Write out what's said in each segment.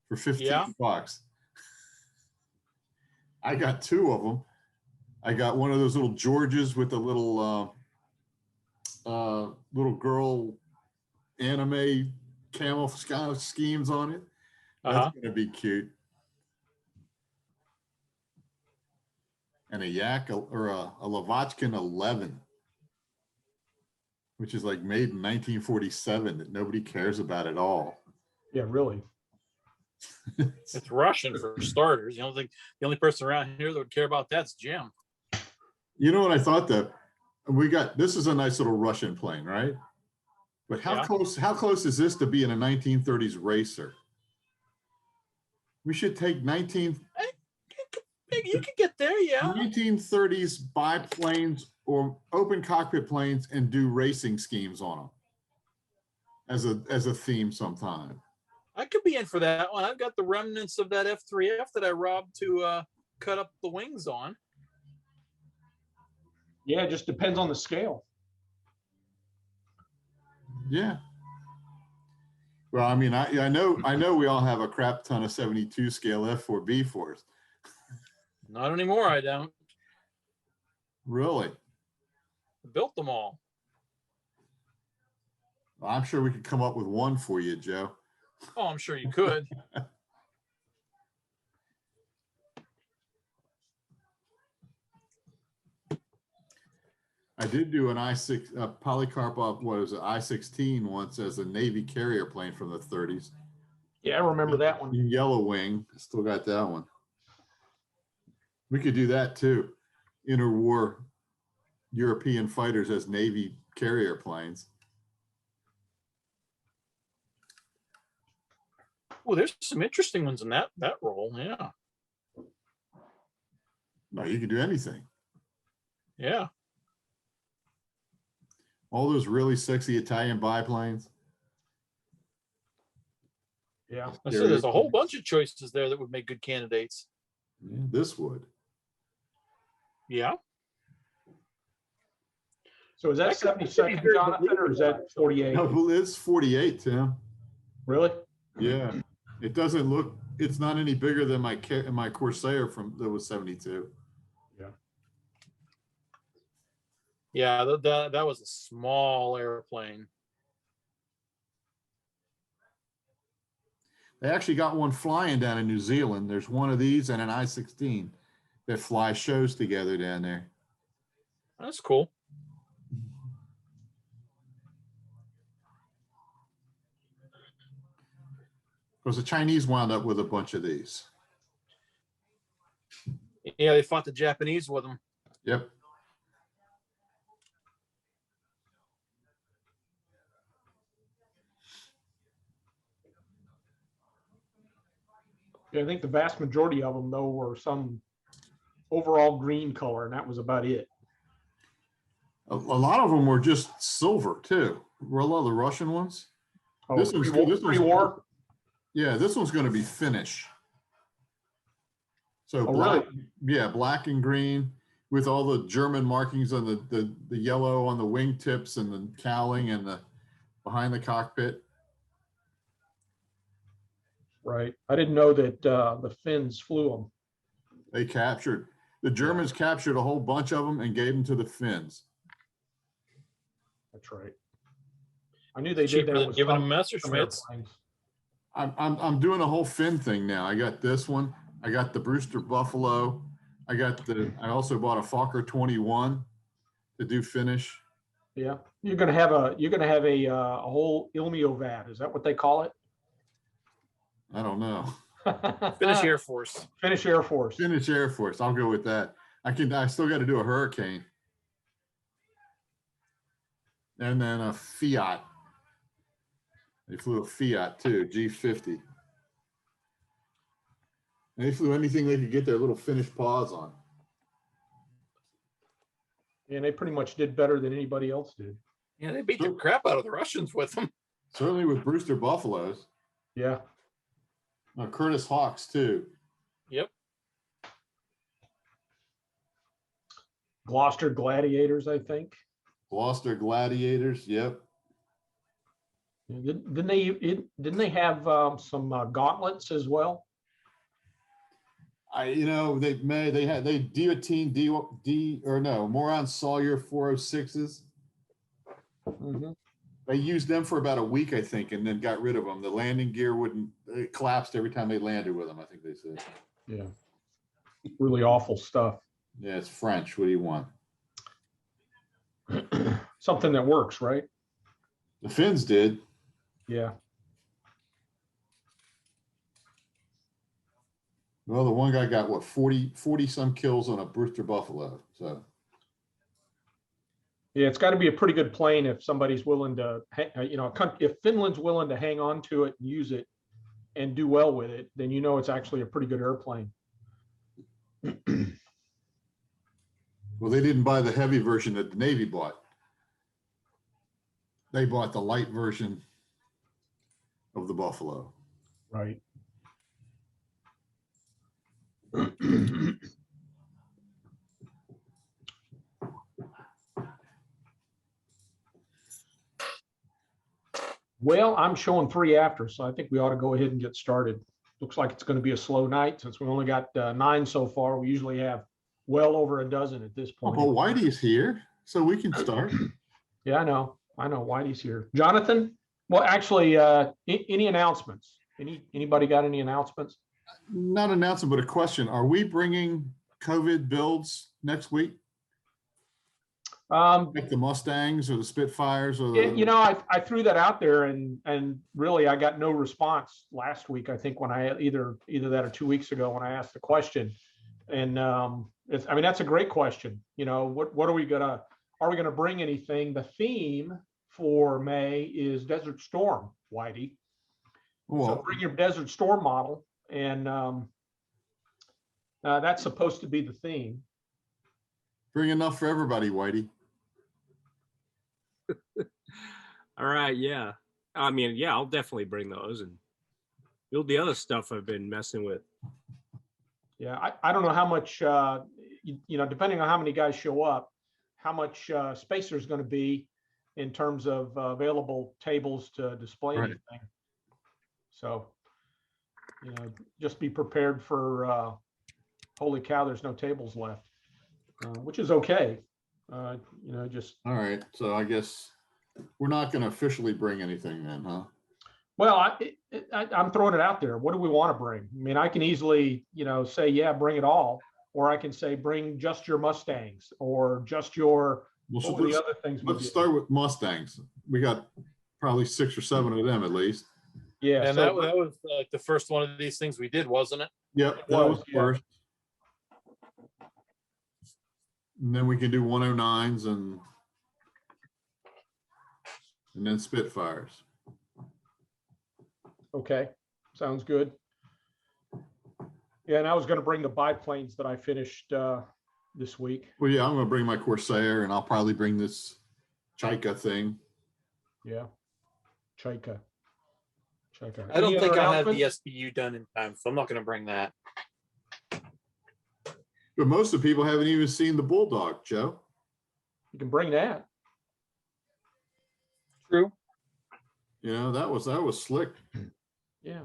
for 15 Yeah. bucks. I got 2 of them. I got one of those little Georges with the little little girl anime camel schemes on it. That's gonna be cute. And a Yak or a Lavochkin 11, which is like made in 1947 that nobody cares about at all. Yeah, really. It's Russian for starters. You don't think the only person around here that would care about that's Jim? You know what I thought that this is a nice little Russian plane, right? But how close is this to being a 1930s racer? We should take You could get there, yeah. 1930s biplanes or open cockpit planes and do racing schemes on them as a theme sometime. I could be in for that one. I've got the remnants of that F3F that I robbed to cut up the wings on. Yeah, it just depends on the scale. Yeah. Well, I mean, I know we all have a crap ton of 72 scale F4B4s. Not anymore, I don't. Really? I built them all. Well, I'm sure we could come up with one for you, Joe. Oh, I'm sure you could. I did do an Polycarpov, what was it, I-16 once as a Navy carrier plane from the 30s. Yeah, I remember that one. Yellow wing, still got that one. We could do that too. Interwar European fighters as Navy carrier planes. Well, there's some interesting ones in that role, yeah. No, you could do anything. Yeah. All those really sexy Italian biplanes. Yeah. So there's a whole bunch of choices there that would make good candidates. Yeah, this would. Yeah. So is that 72nd, Jonathan, or is that 48? No, it's 48, Tim. Really? Yeah. It doesn't look, it's not any bigger than my Corsair that was 72. Yeah. Yeah, that was a small airplane. They actually got one flying down in New Zealand. There's one of these and an I-16 that fly shows together down there. That's cool. Because the Chinese wound up with a bunch of these. Yeah, they fought the Japanese with them. Yep. Yeah, I think the vast majority of them, though, were some overall green color, and that was about it. A lot of them were just silver too. Were a lot of the Russian ones. Oh, This one's pre-war. Yeah, this one's going to be Finnish. So Oh, black, really? yeah, black and green with all the German markings on the yellow on the wingtips and the cowling and the behind the cockpit. Right. I didn't know that the Finns flew them. The Germans captured a whole bunch of them and gave them to the Finns. That's right. I knew they did Cheaper that than with giving some them Messerschmitts. airplanes. I'm doing a whole Finn thing now. I got this one. I got the Brewster Buffalo. I also bought a Fokker 21 to do finish. Yeah, you're gonna have a whole Ilmiovat. Is that what they call it? I don't know. Finnish Air Force. Finnish Air Force. Finnish Air Force. I'll go with that. I still got to do a Hurricane. And then a Fiat. They flew a Fiat too, G50. And they flew anything they could get their little Finnish paws on. And they pretty much did better than anybody else did. Yeah, they beat the crap out of the Russians with them. Certainly with Brewster Buffaloes. Yeah. Curtis Hawks too. Yep. Gloucester Gladiators, I think. Gloucester Gladiators, yep. Didn't they have some gauntlets as well? They guillotine D or no, Moron Sawyer 406s. Mm-hmm. They used them for about a week, I think, and then got rid of them. The landing gear it collapsed every time they landed with them, I think they said. Yeah. Really awful stuff. Yeah, it's French. What do you want? Something that works, right? The Finns did. Yeah. Well, the one guy got what, 40 some kills on a Brewster Buffalo. So yeah, it's got to be a pretty good plane if somebody's willing to, if Finland's willing to hang on to it and use it and do well with it, then it's actually a pretty good airplane. well, they didn't buy the heavy version that the Navy bought. They bought the light version of the Buffalo. Right. Well, I'm showing 3 after, so I think we ought to go ahead and get started. Looks like it's going to be a slow night since we only got 9 so far. We usually have well over a dozen at this point. Oh, Whitey's here, so we can start. Yeah, I know. Whitey's here. Jonathan? Well, actually, any announcements? Anybody got any announcements? Not an announcement, but a question. Are we bringing COVID builds next week? Like the Mustangs or the Spitfires or the... I threw that out there and really I got no response last week. I think when I either that or 2 weeks ago when I asked the question, and that's a great question. What are we gonna bring anything? The theme for May is Desert Storm, Whitey. Well, so bring your Desert Storm model, and that's supposed to be the theme. Bring enough for everybody, Whitey. All right, yeah. I mean, yeah, I'll definitely bring those and build the other stuff I've been messing with. Yeah, I don't know how much, depending on how many guys show up, how much space there's going to be in terms of available tables to display anything. So, just be prepared for, holy cow, there's no tables left, which is okay. Just. All right, so I guess we're not going to officially bring anything then, huh? Well, I'm throwing it out there. What do we want to bring? I mean, I can easily, say, yeah, bring it all, or I can say, bring just your Mustangs or just your. Well, the other things. Let's start with Mustangs. We got probably 6 or 7 of them at least. Yeah, and that was like the first one of these things we did, wasn't it? Yep, that was first. And then we can do 109s and then Spitfires. Okay, sounds good. Yeah, and I was going to bring the biplanes that I finished this week. Well, yeah, I'm going to bring my Corsair, and I'll probably bring this Chaika thing. Yeah, Chaika. I don't think I'll have the SBU done in time, so I'm not going to bring that. But most of the people haven't even seen the Bulldog, Joe. You can bring that. True. That was slick. Yeah.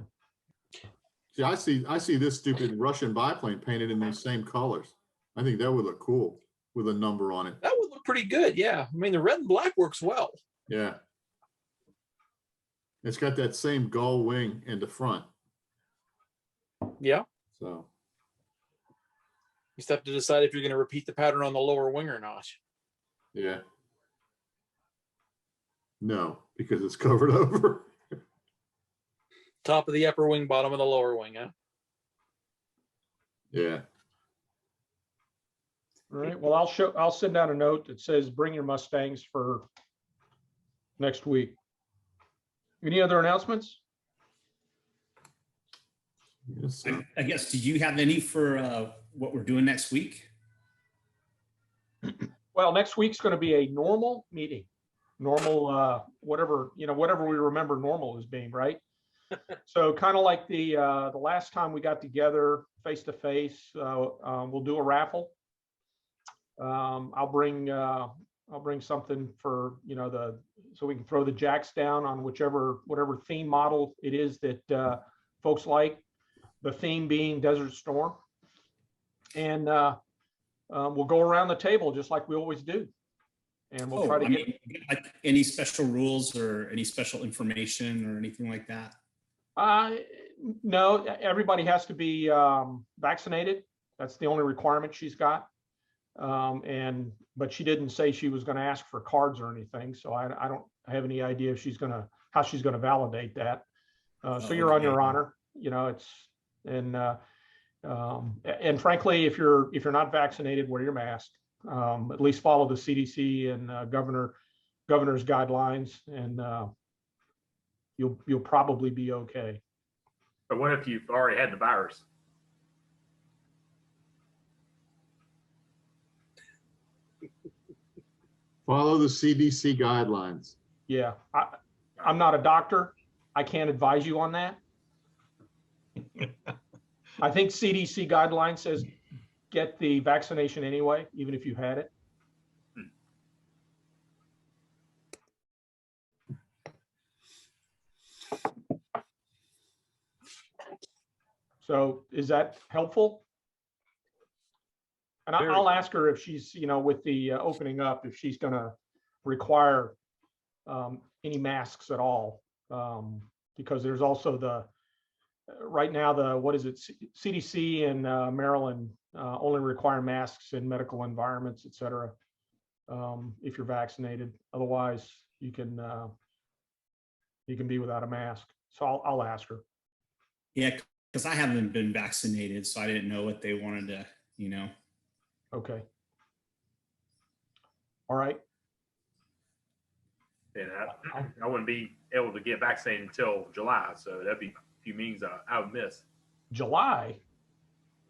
See, I see this stupid Russian biplane painted in these same colors. I think that would look cool with a number on it. That would look pretty good. Yeah. I mean, the red and black works well. Yeah. It's got that same gull wing in the front. Yeah. So. You just have to decide if you're going to repeat the pattern on the lower wing or not. Yeah. No, because it's covered over. Top of the upper wing, bottom of the lower wing, huh? Yeah. All right. Well, I'll send out a note that says bring your Mustangs for next week. Any other announcements? Yes, I guess, do you have any for what we're doing next week? Well, next week's going to be a normal meeting. Normal, whatever we remember normal as being, right? So kind of like the last time we got together face to face, we'll do a raffle. I'll bring I'll bring something for, so we can throw the jacks down on whatever theme model it is that folks like. The theme being Desert Storm. And we'll go around the table just like we always do. And we'll try to get like any special rules or any special information or anything like that. No, everybody has to be vaccinated. That's the only requirement she's got. But she didn't say she was going to ask for cards or anything. So I don't have any idea if how she's going to validate that. So you're on your honor, and frankly, if you're not vaccinated, wear your mask. At least follow the CDC and governor's guidelines, and you'll probably be okay. But what if you've already had the virus? Follow the CDC guidelines. Yeah, I'm not a doctor. I can't advise you on that. I think CDC guidelines says get the vaccination anyway, even if you've had it. So is that helpful? And I'll ask her if she's, with the opening up, if she's going to require any masks at all, because there's also right now CDC and Maryland only require masks in medical environments, et cetera, if you're vaccinated. Otherwise, you can be without a mask. So I'll ask her. Yeah, because I haven't been vaccinated, so I didn't know what they wanted to, Okay. All right. And I wouldn't be able to get vaccinated until July, so that'd be a few meetings I would miss. July?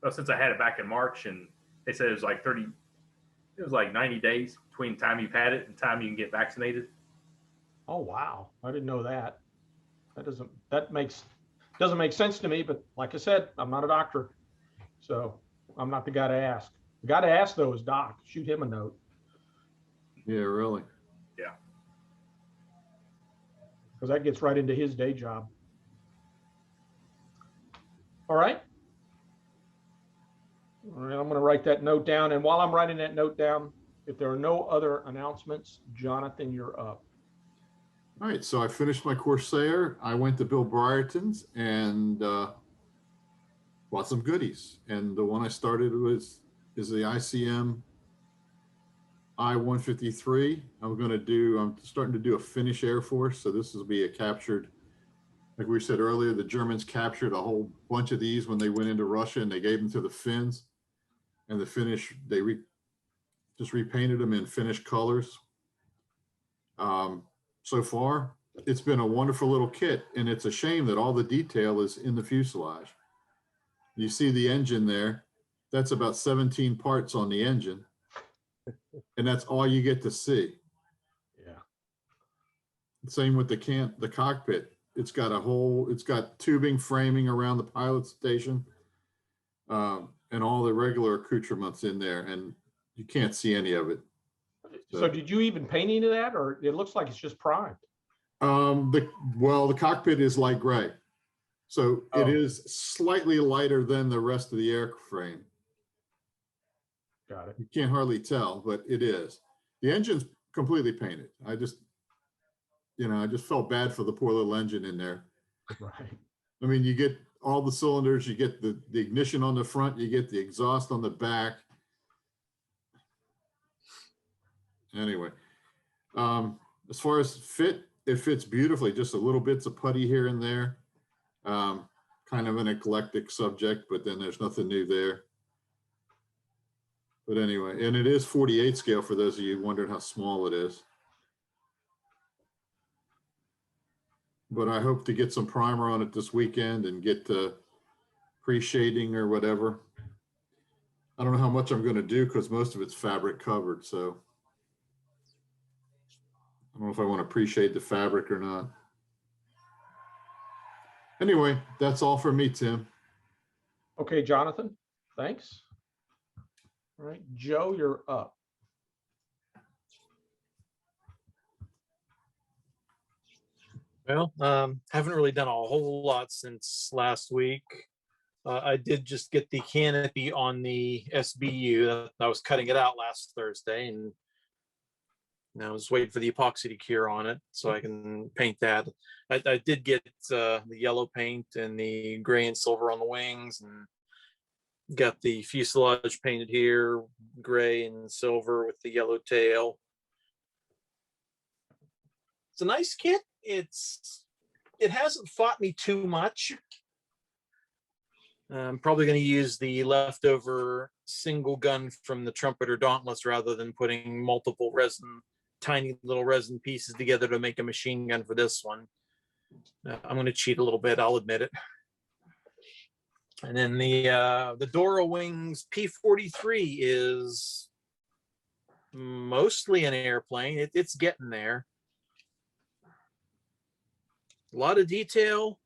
Well, since I had it back in March, and they said it was like 90 days between the time you've had it and the time you can get vaccinated. Oh, wow. I didn't know that. That doesn't make sense to me, but like I said, I'm not a doctor, so I'm not the guy to ask. The guy to ask, though, is Doc. Shoot him a note. Yeah, really. Yeah. Because that gets right into his day job. All right. All right, I'm going to write that note down. And while I'm writing that note down, if there are no other announcements, Jonathan, you're up. All right, so I finished my Corsair. I went to Bill Brierton's and bought some goodies. And the one I started is the ICM I-153. I'm starting to do a Finnish Air Force. So this will be a captured, like we said earlier, the Germans captured a whole bunch of these when they went into Russia, and they gave them to the Finns. And the Finnish, they just repainted them in Finnish colors. So far, it's been a wonderful little kit, and it's a shame that all the detail is in the fuselage. You see the engine there. That's about 17 parts on the engine, and that's all you get to see. Yeah. Same with the cockpit. It's got tubing framing around the pilot station, and all the regular accoutrements in there, and you can't see any of it. So did you even paint any of that, or it looks like it's just primed? The cockpit is light gray, so it is slightly lighter than the rest of the airframe. Got it. You can't hardly tell, but it is. The engine's completely painted. I just felt bad for the poor little engine in there. Right. I mean, you get all the cylinders, you get the ignition on the front, you get the exhaust on the back. Anyway, as far as fit, it fits beautifully. Just a little bits of putty here and there. Kind of an eclectic subject, but then there's nothing new there. But anyway, and it is 48 scale for those of you wondering how small it is. But I hope to get some primer on it this weekend and get pre-shading or whatever. I don't know how much I'm going to do because most of it's fabric covered. So I don't know if I want to pre-shade the fabric or not. Anyway, that's all for me, Tim. Okay, Jonathan, thanks. All right, Joe, you're up. Well, haven't really done a whole lot since last week. I did just get the canopy on the SBU. I was cutting it out last Thursday, and I was waiting for the epoxy to cure on it so I can paint that. I did get the yellow paint and the gray and silver on the wings, and got the fuselage painted here, gray and silver with the yellow tail. It's a nice kit. It hasn't fought me too much. I'm probably going to use the leftover single gun from the Trumpeter Dauntless rather than putting multiple tiny little resin pieces together to make a machine gun for this one. I'm going to cheat a little bit, I'll admit it. And then the Dora Wings P-43 is mostly an airplane. It's getting there. A lot of detail.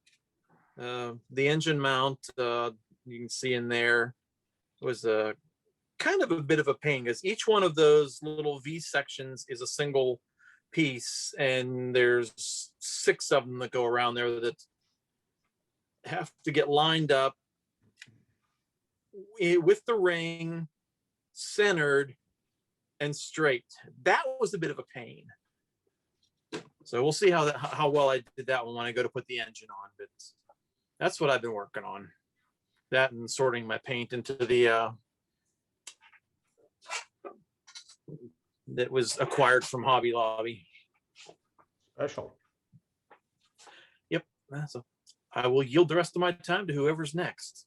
The engine mount, you can see in there, was a kind of a bit of a pain because each one of those little V sections is a single piece, and there's 6 of them that go around there that have to get lined up with the ring centered and straight. That was a bit of a pain. So we'll see how well I did that one when I go to put the engine on. But that's what I've been working on. That and sorting my paint into the that was acquired from Hobby Lobby. Special. Yep. So I will yield the rest of my time to whoever's next.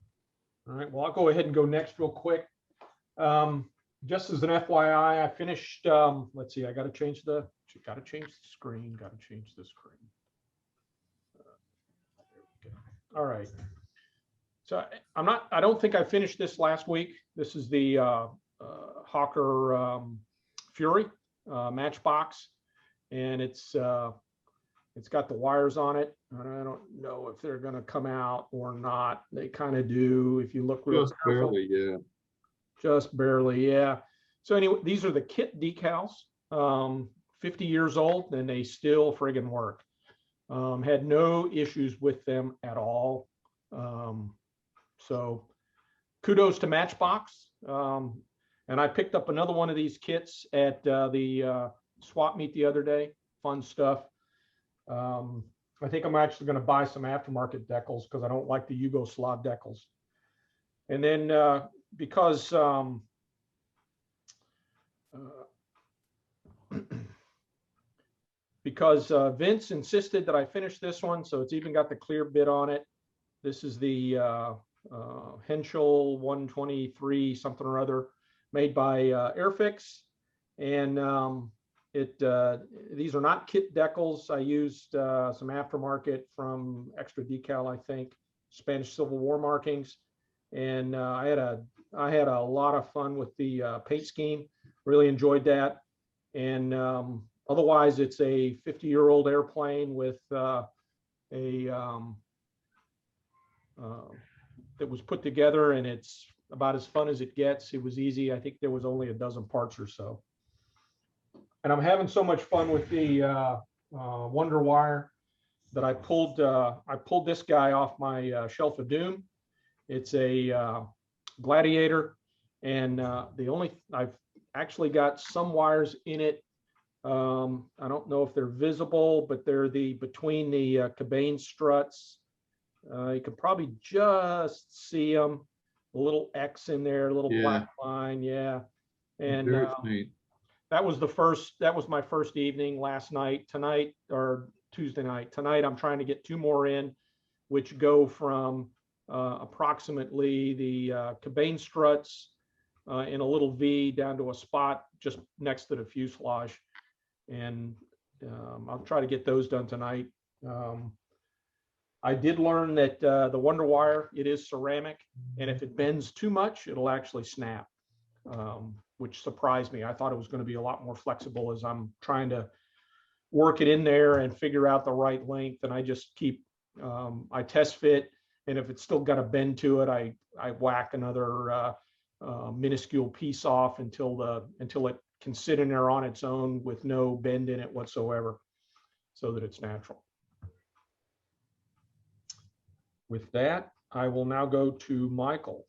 All right. Well, I'll go ahead and go next real quick. Just as an FYI, I finished. Let's see. I got to change the screen. Got to change the screen. There we go. All right. So I don't think I finished this last week. This is the Hawker Fury Matchbox, and it's got the wires on it. And I don't know if they're going to come out or not. They kind of do if you look real careful. Barely, yeah. Just barely, yeah. So anyway, these are the kit decals, 50 years old, and they still friggin' work. Had no issues with them at all. So kudos to Matchbox. And I picked up another one of these kits at the swap meet the other day. Fun stuff. I think I'm actually going to buy some aftermarket decals because I don't like the Yugoslav decals. And then because Vince insisted that I finish this one, so it's even got the clear bit on it. This is the Henschel 123 something or other, made by Airfix, and these are not kit decals. I used some aftermarket from Extra Decal, I think, Spanish Civil War markings, and I had a lot of fun with the paint scheme. Really enjoyed that, and otherwise, it's a 50-year-old airplane with that was put together, and it's about as fun as it gets. It was easy. I think there was only a dozen parts or so. And I'm having so much fun with the Wonder Wire that I pulled this guy off my Shelf of Doom. It's a Gladiator, and I've actually got some wires in it. I don't know if they're visible, but they're between the cabane struts. You could probably just see them. A little X in there, a little black line, yeah. And that was my first evening last night. Tonight, or Tuesday night. Tonight, I'm trying to get 2 more in, which go from approximately the cabane struts in a little V down to a spot just next to the fuselage. And I'll try to get those done tonight. I did learn that the Wonder Wire, it is ceramic, and if it bends too much, it'll actually snap, which surprised me. I thought it was going to be a lot more flexible as I'm trying to work it in there and figure out the right length. And I just keep, I test fit, and if it's still got a bend to it, I whack another minuscule piece off until it can sit in there on its own with no bend in it whatsoever, so that it's natural. With that, I will now go to Michael.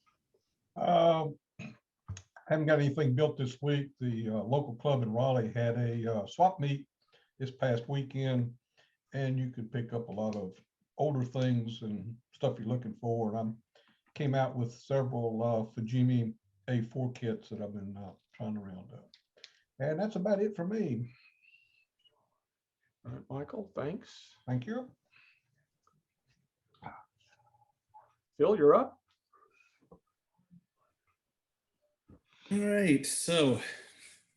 Haven't got anything built this week. The local club in Raleigh had a swap meet this past weekend, and you could pick up a lot of older things and stuff you're looking for. And I came out with several Fujimi A4 kits that I've been trying to round up. And that's about it for me. All right, Michael, thanks. Thank you. Phil, you're up. All right, so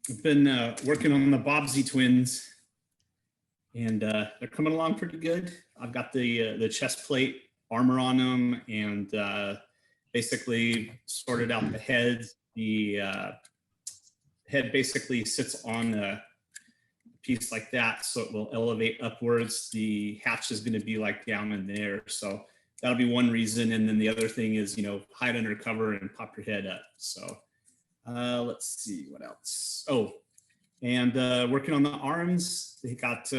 I've been working on the Bobsy Twins, and they're coming along pretty good. I've got the chest plate armor on them, and basically sorted out the heads. The head basically sits on a piece like that, so it will elevate upwards. The hatch is going to be like down in there, so that'll be one reason. And then the other thing is, hide under cover and pop your head up. So let's see what else. Oh, and working on the arms. They got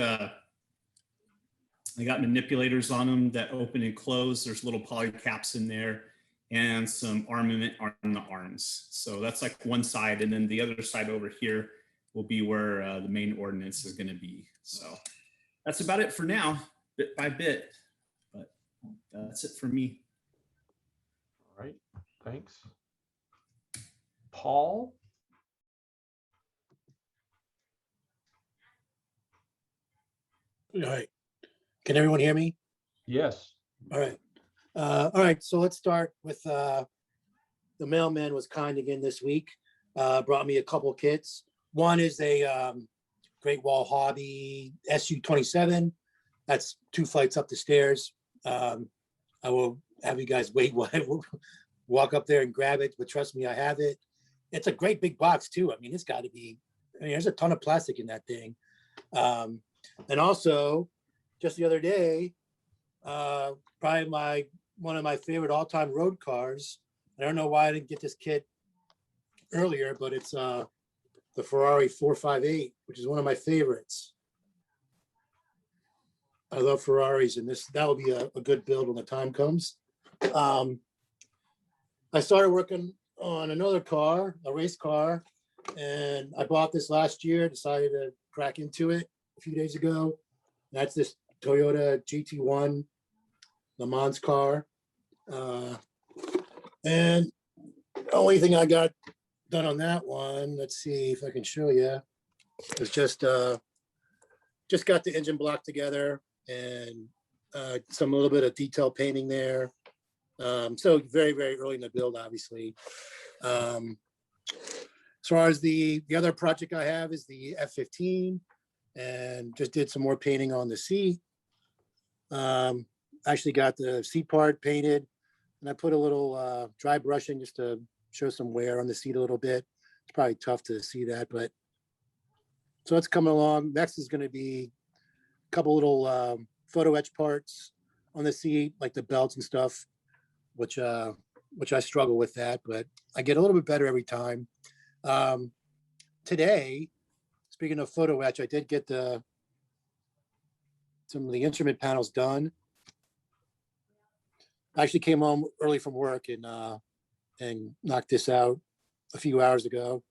manipulators on them that open and close. There's little poly caps in there and some armament on the arms. So that's like one side, and then the other side over here will be where the main ordnance is going to be. So that's about it for now, bit by bit. But that's it for me. All right, thanks. Paul? All right. Can everyone hear me? Yes. All right. All right. So let's start with the mailman was kind again this week. Brought me a couple kits. One is a Great Wall Hobby SU-27. That's 2 flights up the stairs. I will have you guys wait while I walk up there and grab it, but trust me, I have it. It's a great big box too. I mean, it's got to be, there's a ton of plastic in that thing. And also, just the other day, probably one of my favorite all-time road cars. I don't know why I didn't get this kit earlier, but it's the Ferrari 458, which is one of my favorites. I love Ferraris, and that will be a good build when the time comes. I started working on another car, a race car, and I bought this last year, decided to crack into it a few days ago. That's this Toyota GT1 Le Mans car. And the only thing I got done on that one, let's see if I can show you, is just got the engine block together and a little bit of detail painting there. So very, very early in the build, obviously. As far as the other project I have is the F-15, and just did some more painting on the seat. Actually got the seat part painted, and I put a little dry brushing just to show some wear on the seat a little bit. It's probably tough to see that, but so it's coming along. Next is going to be a couple little photo etch parts on the seat, like the belts and stuff, which I struggle with that, but I get a little bit better every time. Today, speaking of photo etch, I did get some of the instrument panels done. I actually came home early from work and knocked this out a few hours ago.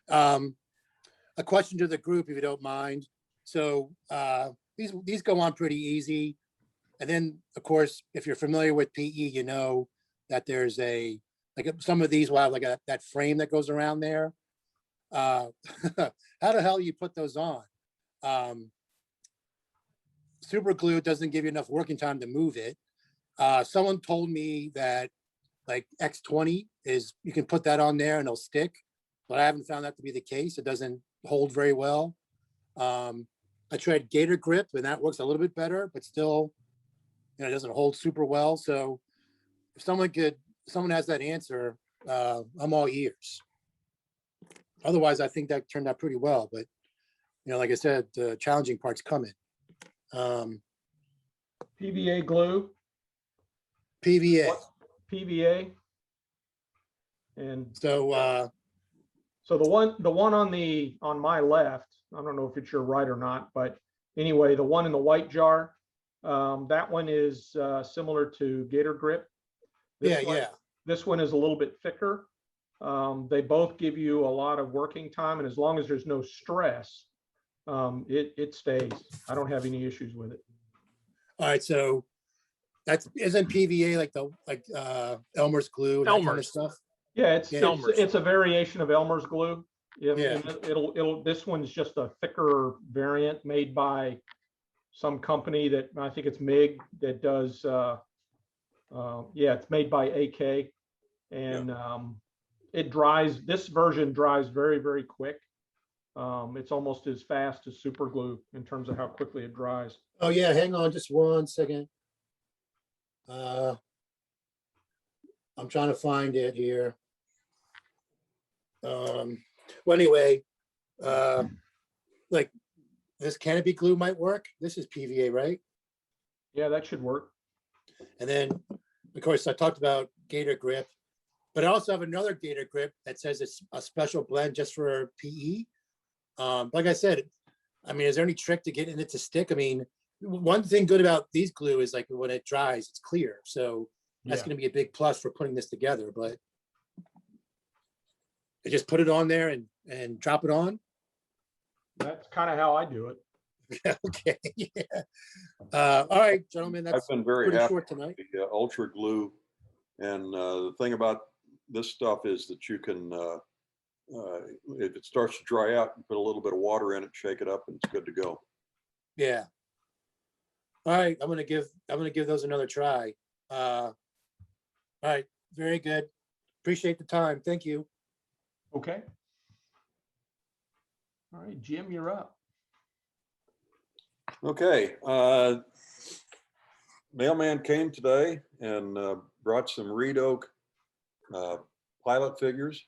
A question to the group, if you don't mind. So these go on pretty easy. And then, of course, if you're familiar with PE, you know that there's some of these will have that frame that goes around there. How the hell do you put those on? Super glue doesn't give you enough working time to move it. Someone told me that X20 you can put that on there and it'll stick, but I haven't found that to be the case. It doesn't hold very well. I tried Gator Grip and that works a little bit better, but still, it doesn't hold super well. So if someone has that answer, I'm all ears. Otherwise, I think that turned out pretty well, but like I said, the challenging part's coming. PVA glue. PVA. PVA. And so the one on my left, I don't know if it's your right or not, but anyway, the one in the white jar, That one is similar to Gator Grip. Yeah, one, yeah. This one is a little bit thicker. They both give you a lot of working time, and as long as there's no stress, it stays. I don't have any issues with it. All right, so isn't PVA like Elmer's glue and that kind of Elmer's. stuff? Yeah, Yeah. it's a variation of Elmer's glue. Yeah, Yeah. and it'll this one's just a thicker variant made by some company that I think it's MIG that does. Yeah, it's made by AK, and it dries. This version dries very, very quick. It's almost as fast as super glue in terms of how quickly it dries. Oh yeah, hang on just 1 second. I'm trying to find it here. Well, anyway, like this canopy glue might work. This is PVA, right? Yeah, that should work. And then, of course, I talked about Gator Grip, but I also have another Gator Grip that says it's a special blend just for PE. Like I said, I mean, is there any trick to getting it to stick? I mean, one thing good about these glue is like when it dries, it's clear. So that's going to be a big plus for putting this together. But I just put it on there and drop it on. That's kind of how I do it. Okay. Yeah. All right, gentlemen. That's I've been very pretty happy short tonight. with the Ultra Glue, and the thing about this stuff is that you can, if it starts to dry out, you put a little bit of water in it, shake it up, and it's good to go. Yeah. All right, I'm gonna give those another try. All right, very good. Appreciate the time. Thank you. Okay. All right, Jim, you're up. Okay. Mailman came today and brought some reed oak pilot figures.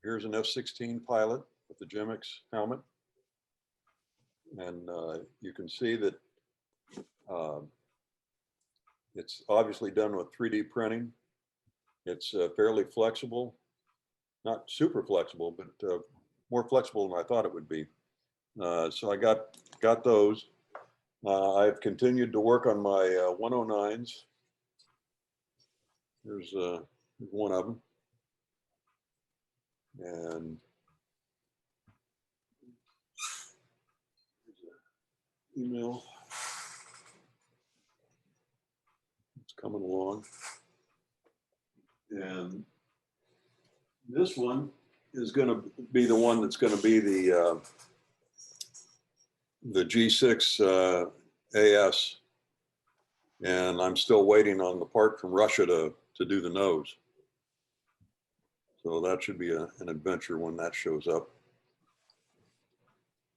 Here's an F-16 pilot with the Gemix helmet. And you can see that it's obviously done with 3D printing. It's fairly flexible, not super flexible, but more flexible than I thought it would be. So I got those. I've continued to work on my 109s. Here's one of them. And email. It's coming along. And this one is going to be the one that's going to be the G6 AS. And I'm still waiting on the part from Russia to do the nose. So that should be an adventure when that shows up.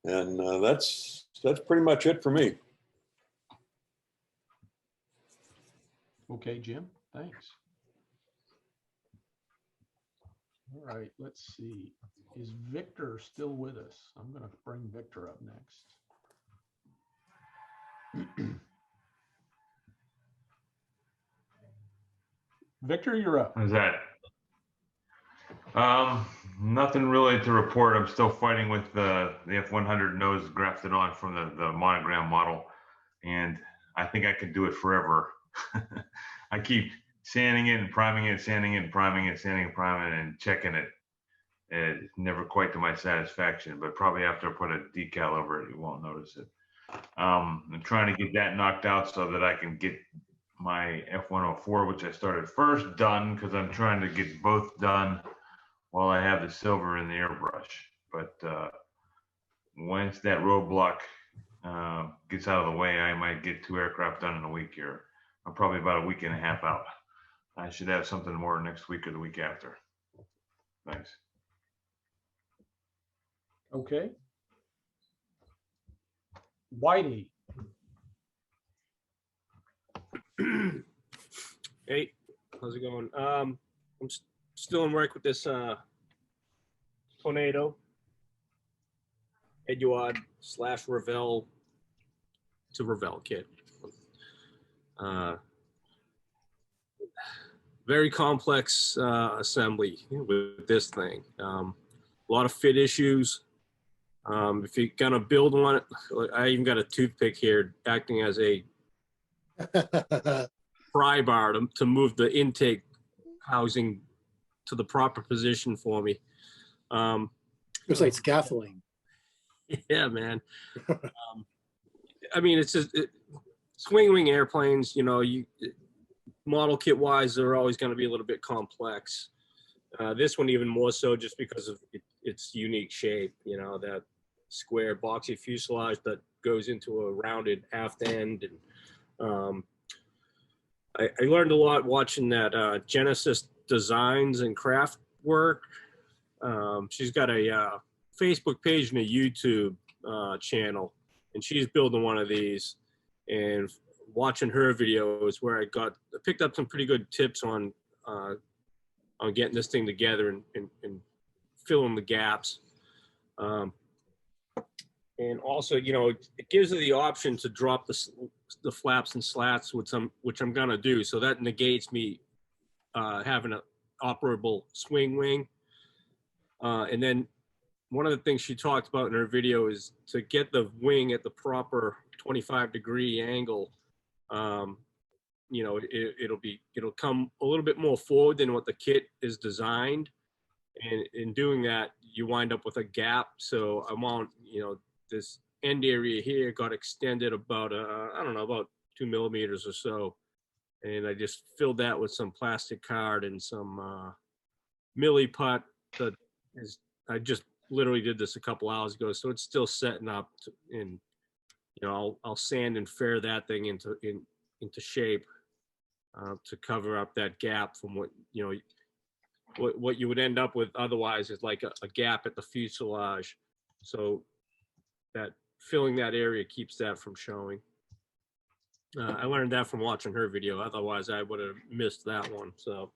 And that's pretty much it for me. Okay, Jim, thanks. All right, let's see. Is Victor still with us? I'm going to bring Victor up next. Victor, you're up. How's that? Nothing really to report. I'm still fighting with the F100 nose grafted on from the monogram model, and I think I could do it forever. I keep sanding it and priming it, sanding it and priming it, sanding and priming it, and checking it. It's never quite to my satisfaction, but probably after I put a decal over it, you won't notice it. I'm trying to get that knocked out so that I can get my F104, which I started first, done, because I'm trying to get both done while I have the silver in the airbrush. But once that roadblock gets out of the way, I might get 2 aircraft done in a week here. I'm probably about a week and a half out. I should have something more next week or the week after. Thanks. Okay. Whitey. Hey, how's it going? I'm still in work with this Tornado Eduard / Revell to Revell kit. Very complex assembly with this thing. A lot of fit issues. If you're gonna build one, I even got a toothpick here acting as a pry bar to move the intake housing to the proper position for me. Looks like scaffolding. Yeah, man. I mean, it's just swing wing airplanes. You know, model kit wise, they're always going to be a little bit complex. This one even more so, just because of its unique shape. You know, that square boxy fuselage that goes into a rounded aft end, and I learned a lot watching that Genesis Designs and Craft work. She's got a Facebook page and a YouTube channel, and she's building one of these. And watching her video is where I picked up some pretty good tips on getting this thing together and filling the gaps. And also, you know, it gives her the option to drop the flaps and slats, which I'm gonna do. So that negates me having an operable swing wing. And then one of the things she talked about in her video is to get the wing at the proper 25-degree angle. You know, it'll come a little bit more forward than what the kit is designed. And in doing that, you wind up with a gap. So I want, you know, this end area here got extended about, I don't know, about 2 millimeters or so. And I just filled that with some plastic card and some milli putt that is, I just literally did this a couple hours ago. So it's still setting up and, you know, I'll sand and fair that thing into shape to cover up that gap from what, you know, what you would end up with otherwise is like a gap at the fuselage. So that filling that area keeps that from showing. I learned that from watching her video. Otherwise I would have missed that one. So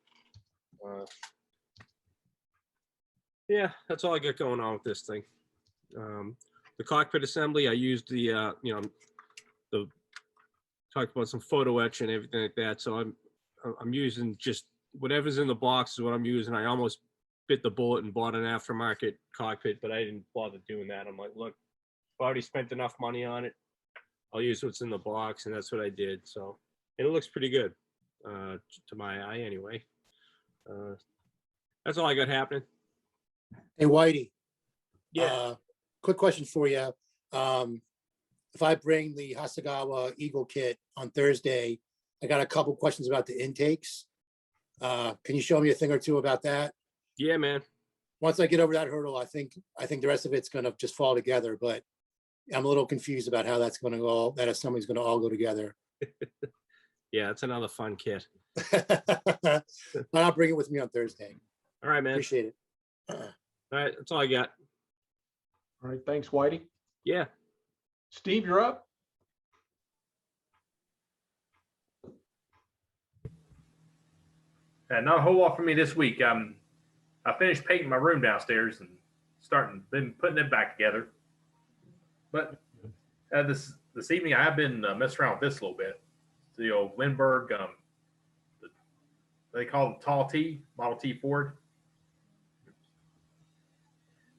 yeah, that's all I got going on with this thing. The cockpit assembly, I used the, you know, talked about some photo etch and everything like that. So I'm using just whatever's in the box is what I'm using. I almost bit the bullet and bought an aftermarket cockpit, but I didn't bother doing that. I'm like, look, I've already spent enough money on it. I'll use what's in the box, and that's what I did. So and it looks pretty good to my eye anyway. That's all I got happening. Hey, Whitey. Yeah. Quick question for you. If I bring the Hasegawa Eagle kit on Thursday, I got a couple questions about the intakes. Can you show me a thing or two about that? Yeah, man. Once I get over that hurdle, I think the rest of it's gonna just fall together, but I'm a little confused about how that's gonna go, that assembly's gonna all go together. Yeah, it's another fun kit. But I'll bring it with me on Thursday. All right, man. Appreciate it. All right, that's all I got. All right, thanks, Whitey. Yeah. Steve, you're up. Not a whole lot for me this week. I finished painting my room downstairs and been putting it back together. But this evening I've been messing around with this a little bit. The old Lindbergh, they call it Tall T, Model T Ford.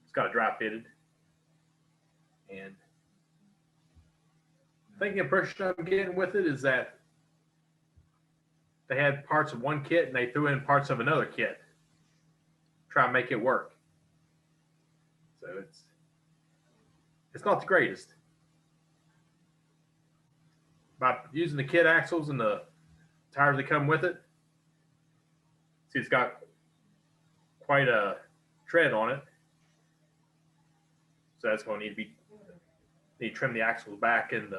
It's got a dry fitted. And I think the impression I'm getting with it is that they had parts of one kit and they threw in parts of another kit. Try and make it work. So it's not the greatest. By using the kit axles and the tires that come with it, see it's got quite a tread on it. So that's going to need to trim the axles back and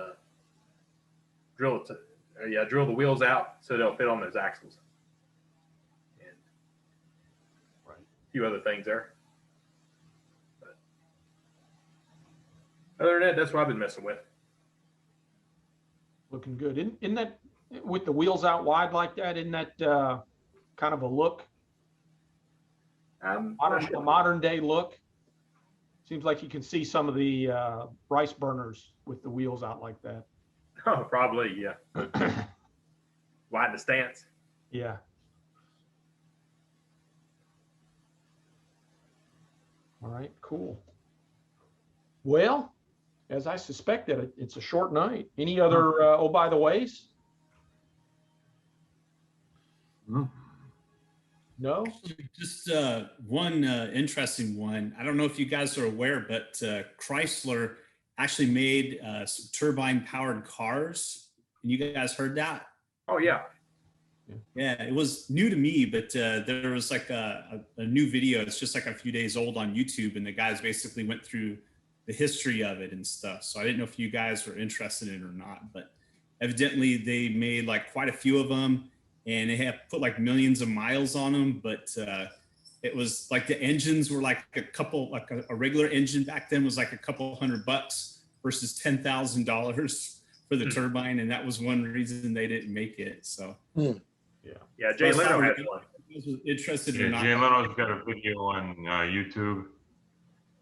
drill the wheels out so they'll fit on those axles. And a few other things there. But other than that, that's what I've been messing with. Looking good. Isn't that, with the wheels out wide like that, isn't that kind of a look? A modern day look? Seems like you can see some of the rice burners with the wheels out like that. Oh, probably, yeah. Widen the stance. Yeah. All right, cool. Well, as I suspected, it's a short night. Any other, oh, by the ways? No? Just one interesting one. I don't know if you guys are aware, but Chrysler actually made some turbine-powered cars. And you guys heard that? Oh yeah. Yeah, it was new to me, but there was like a new video. It's just like a few days old on YouTube, and the guys basically went through the history of it and stuff. So I didn't know if you guys were interested in it or not, but evidently they made like quite a few of them, and they have put like millions of miles on them. But it was like the engines were like a couple, like a regular engine back then was like a couple $100 versus $10,000 for the turbine, and that was one reason they didn't make it. So. Yeah, Jay Leno has one. Interested or Yeah, not? Jay Leno's got a video on YouTube,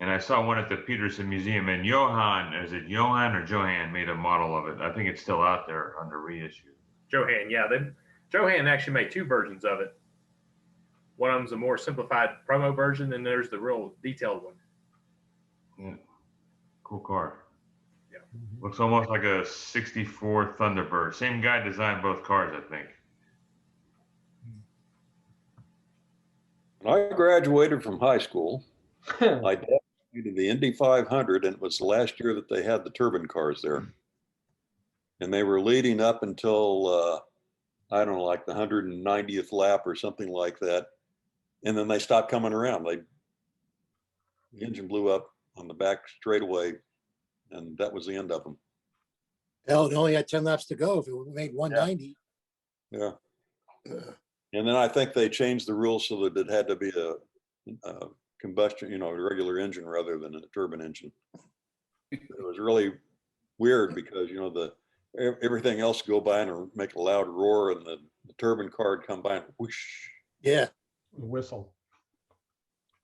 and I saw one at the Peterson Museum. And Johan, is it Johan or Johan, made a model of it. I think it's still out there under reissue. Johan, yeah, Johan actually made two versions of it. One of them's a more simplified promo version, and there's the real detailed one. Yeah, cool car. Yeah, looks almost like a '64 Thunderbird. Same guy designed both cars, I think. When I graduated from high school, I to the Indy 500, and it was the last year that they had the turbine cars there. And they were leading up until, I don't know, like the 190th lap or something like that. And then they stopped coming around. The engine blew up on the back straightaway, and that was the end of them. Hell, they only had 10 laps to go if it made 190. Yeah. And then I think they changed the rules so that it had to be a combustion, a regular engine rather than a turbine engine. It was really weird because, everything else go by and make a loud roar, and the turbine car would come by and whoosh. Yeah. Whistle.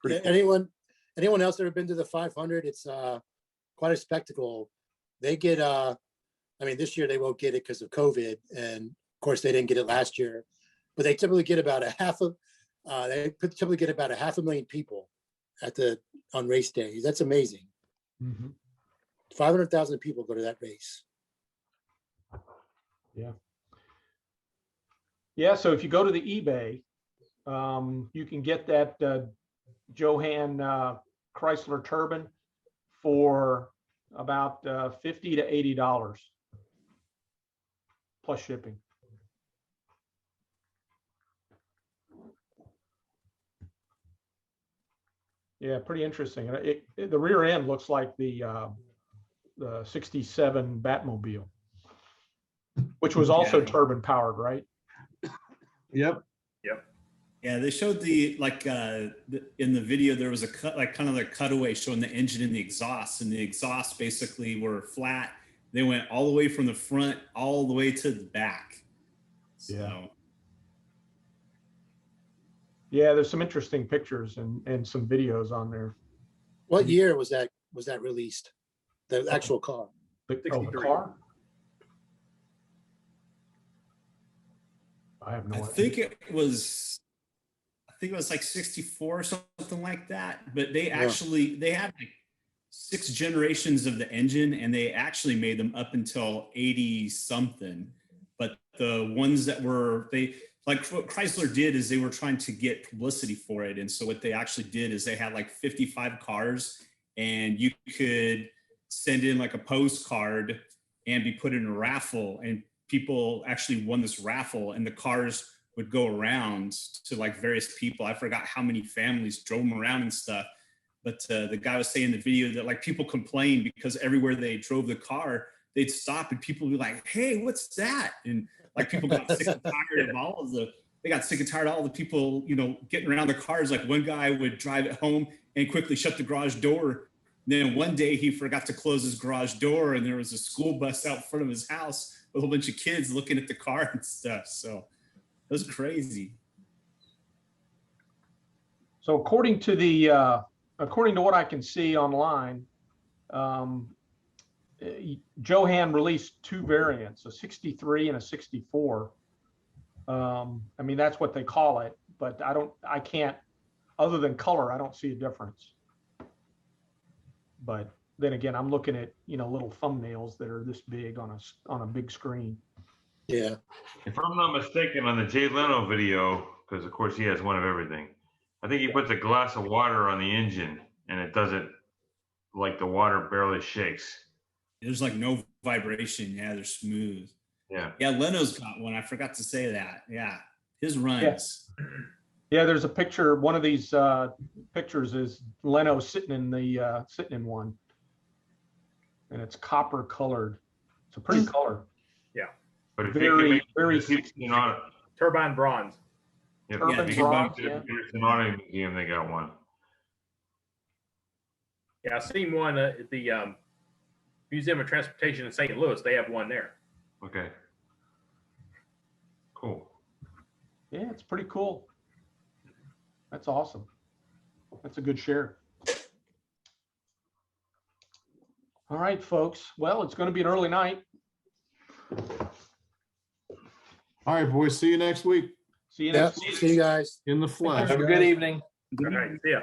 Yeah, anyone else ever been to the 500? It's quite a spectacle. They get, this year they won't get it because of COVID, and of course they didn't get it last year. But they typically get about typically get about 500,000 people on race day. That's amazing. 500,000 people go to that race. Yeah. Yeah. So if you go to the eBay, you can get that Johan Chrysler turbine for about $50 to $80 plus shipping. Yeah, pretty interesting. The rear end looks like the 67 Batmobile, which was also turbine powered, right? Yep. Yeah, they showed in the video there was a kind of a cutaway showing the engine and the exhaust, and the exhaust basically were flat. They went all the way from the front all the way to the back. So. Yeah, there's some interesting pictures and some videos on there. What year was that released? The actual car? The car? I have no idea. I think it was like 64 or something like that. But they had like 6 generations of the engine, and they actually made them up until 80 something. But the ones that were like what Chrysler did is they were trying to get publicity for it. And so what they actually did is they had like 55 cars, and you could send in like a postcard and be put in a raffle, and people actually won this raffle, and the cars would go around to like various people. I forgot how many families drove them around and stuff. But the guy was saying in the video that like people complained because everywhere they drove the car, they'd stop and people would be like, "Hey, what's that?" And like people got sick and tired of all the people, getting around the cars. Like one guy would drive it home and quickly shut the garage door. And then one day he forgot to close his garage door, and there was a school bus out front of his house with a whole bunch of kids looking at the car and stuff. So it was crazy. So according to what I can see online, Johan released 2 variants, a 63 and a 64. That's what they call it, but I can't, other than color, I don't see a difference. But then again, I'm looking at, little thumbnails that are this big on a big screen. Yeah. If I'm not mistaken, on the Jay Leno video, because of course he has one of everything, I think he puts a glass of water on the engine and it doesn't, like the water barely shakes. There's like no vibration. Yeah, they're smooth. Yeah. Yeah, Leno's got one. I forgot to say that. Yeah, his runs. Yeah, there's a picture. One of these pictures is Leno sitting in one, and it's copper colored. It's a pretty color. But if you can make very Peterson on, Turbine bronze. if Turbine you can bronze, make yeah. Peterson on a museum, they got one. Yeah, I seen one at the Museum of Transportation in St. Louis. They have one there. Okay. Cool. Yeah, it's pretty cool. That's awesome. That's a good share. All right, folks. Well, it's going to be an early night. All right, boys, see you next week See you Yeah. next week. See you guys. in the flesh. Have a good evening. All right, see ya.